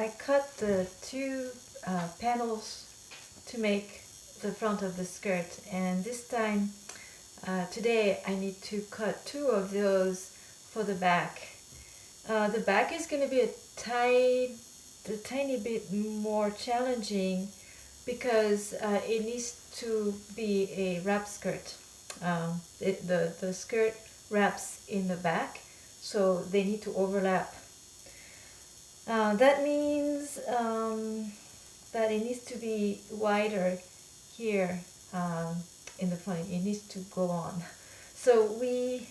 I cut the two panels to make the front of the skirt, and this time today I need to cut two of those for the back. The back is going to be a tiny bit more challenging because it needs to be a wrap skirt. The skirt wraps in the back, so they need to overlap. That means that it needs to be wider here in the front. It needs to go on. So we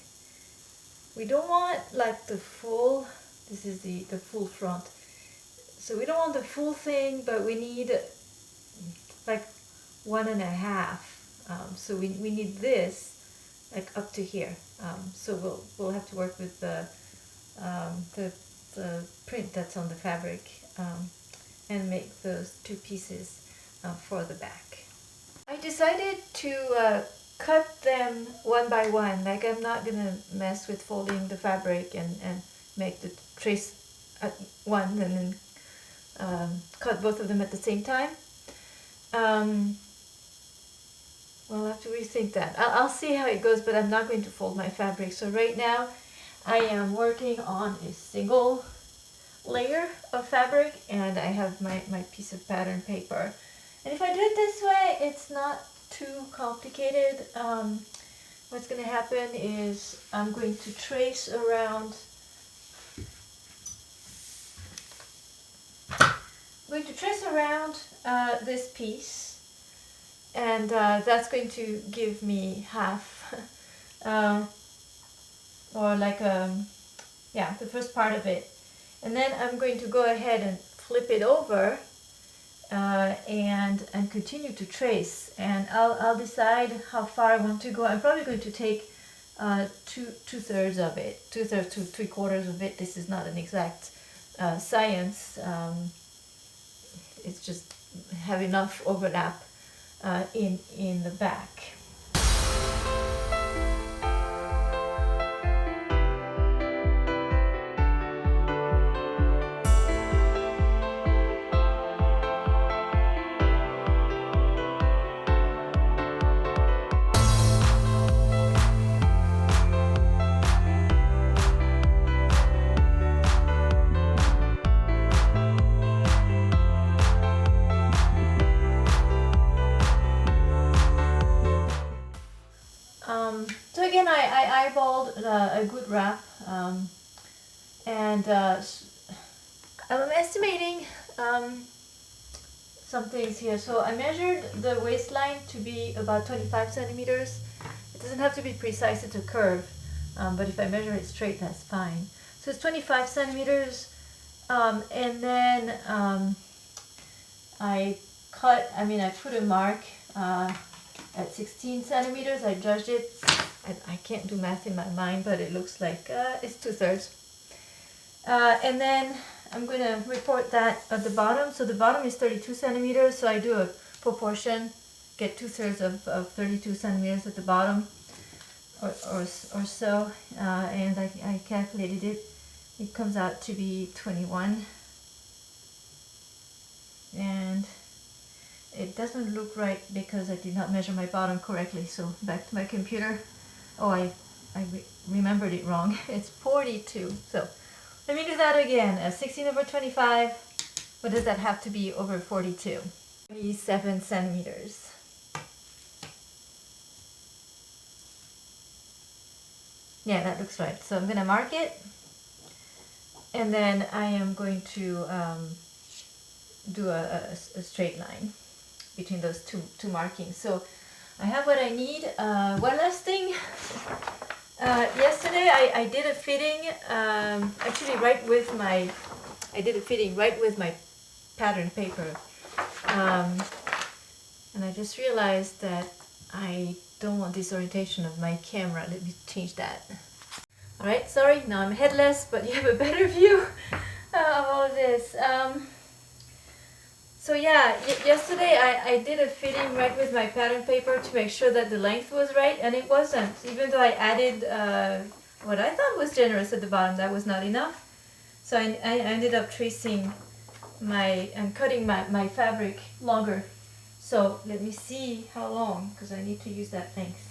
don't want like the full, this is the full front. So we don't want the full thing, but we need like 1.5. So we need this like up to here. So we'll have to work with the print that's on the fabric and make those two pieces for the back. I decided to cut them one by one. Like, I'm not gonna mess with folding the fabric and make the trace at one and then cut both of them at the same time. We'll have to rethink that. I'll see how it goes, but I'm not going to fold my fabric. So right now I am working on a single layer of fabric, and I have my piece of pattern paper. And if I do it this way, it's not too complicated. What's going to happen is I'm going to trace around this piece, and that's going to give me half or like yeah, the first part of it. And then I'm going to go ahead and flip it over and continue to trace, and I'll decide how far I want to go. I'm probably going to take two-thirds of it, 2/3 to 3/4 of it. This is not an exact science. It's just have enough overlap in the back. So again, I eyeballed a good wrap, and I'm estimating some things here. So I measured the waistline to be about 25 centimeters. It doesn't have to be precise, it's a curve, but if I measure it straight, that's fine. So it's 25 centimeters, and then I put a mark at 16 centimeters. I judged it. I can't do math in my mind, but it looks like it's 2/3. And then I'm going to report that at the bottom. So the bottom is 32 centimeters, so I do a proportion, get 2/3 of 32 centimeters at the bottom, or so, and I calculated it. It comes out to be 21. And it doesn't look right because I did not measure my bottom correctly. So back to my computer. Oh, I remembered it wrong. It's 42. So let me do that again. 16 over 25. What does that have to be over 42? 27 centimeters. Yeah, that looks right. So I'm going to mark it. And then I am going to do a straight line between those two markings. So I have what I need. One last thing. Yesterday I did a fitting, actually I did a fitting right with my pattern paper. And I just realized that I don't want this orientation of my camera. Let me change that. Alright, sorry, now I'm headless, but you have a better view of all of this. So yeah, yesterday I did a fitting right with my pattern paper to make sure that the length was right, and it wasn't. Even though I added what I thought was generous at the bottom, that was not enough. So I ended up tracing I'm cutting my fabric longer. So let me see how long, because I need to use that length.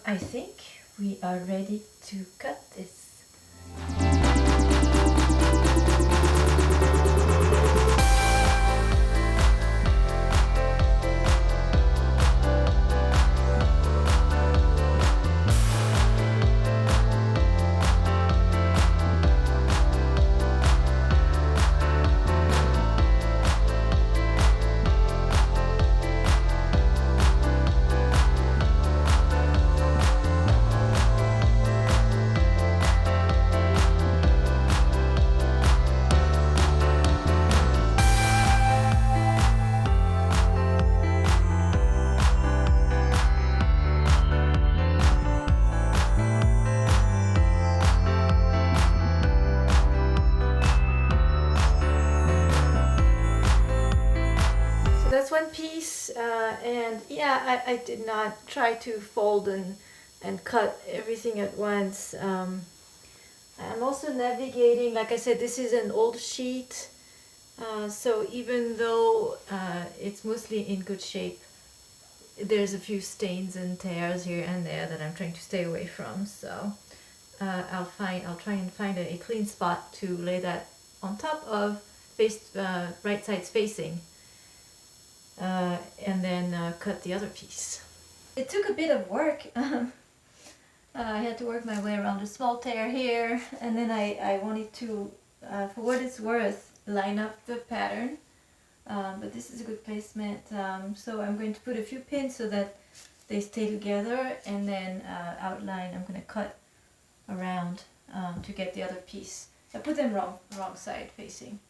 I think we are ready to cut this. That's one piece, and yeah, I did not try to fold and cut everything at once. I'm also navigating, like I said, this is an old sheet, so even though it's mostly in good shape, there's a few stains and tears here and there that I'm trying to stay away from. So I'll try and find a clean spot to lay that on top of, right sides facing. And then cut the other piece. It took a bit of work. I had to work my way around a small tear here, and then I wanted to, for what it's worth, line up the pattern. But this is a good placement, so I'm going to put a few pins so that they stay together, and then outline. I'm going to cut around to get the other piece. I put them wrong side facing.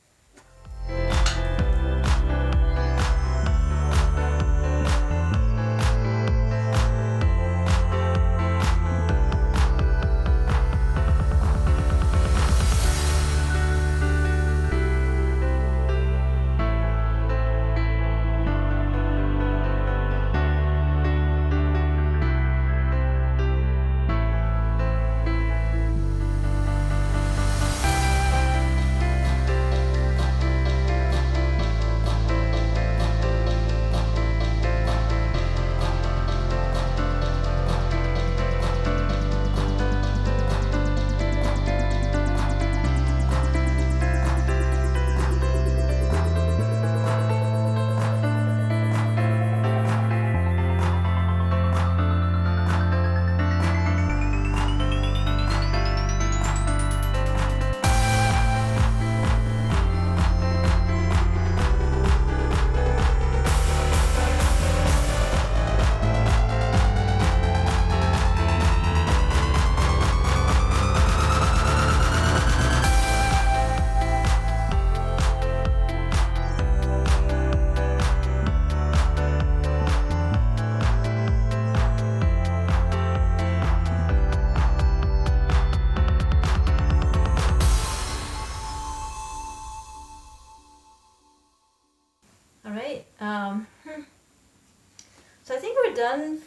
So I think we're done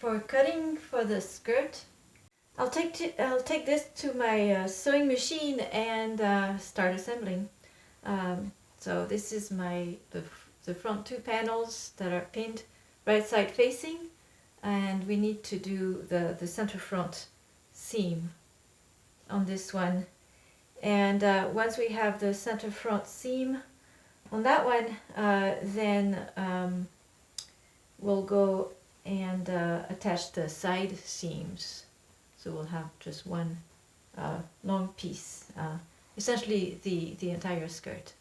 for cutting for the skirt. I'll take this to my sewing machine and start assembling. So this is the front two panels that are pinned right side facing, and we need to do the center front seam on this one. And once we have the center front seam on that one, then we'll go and attach the side seams. So we'll have just one long piece, essentially the entire skirt.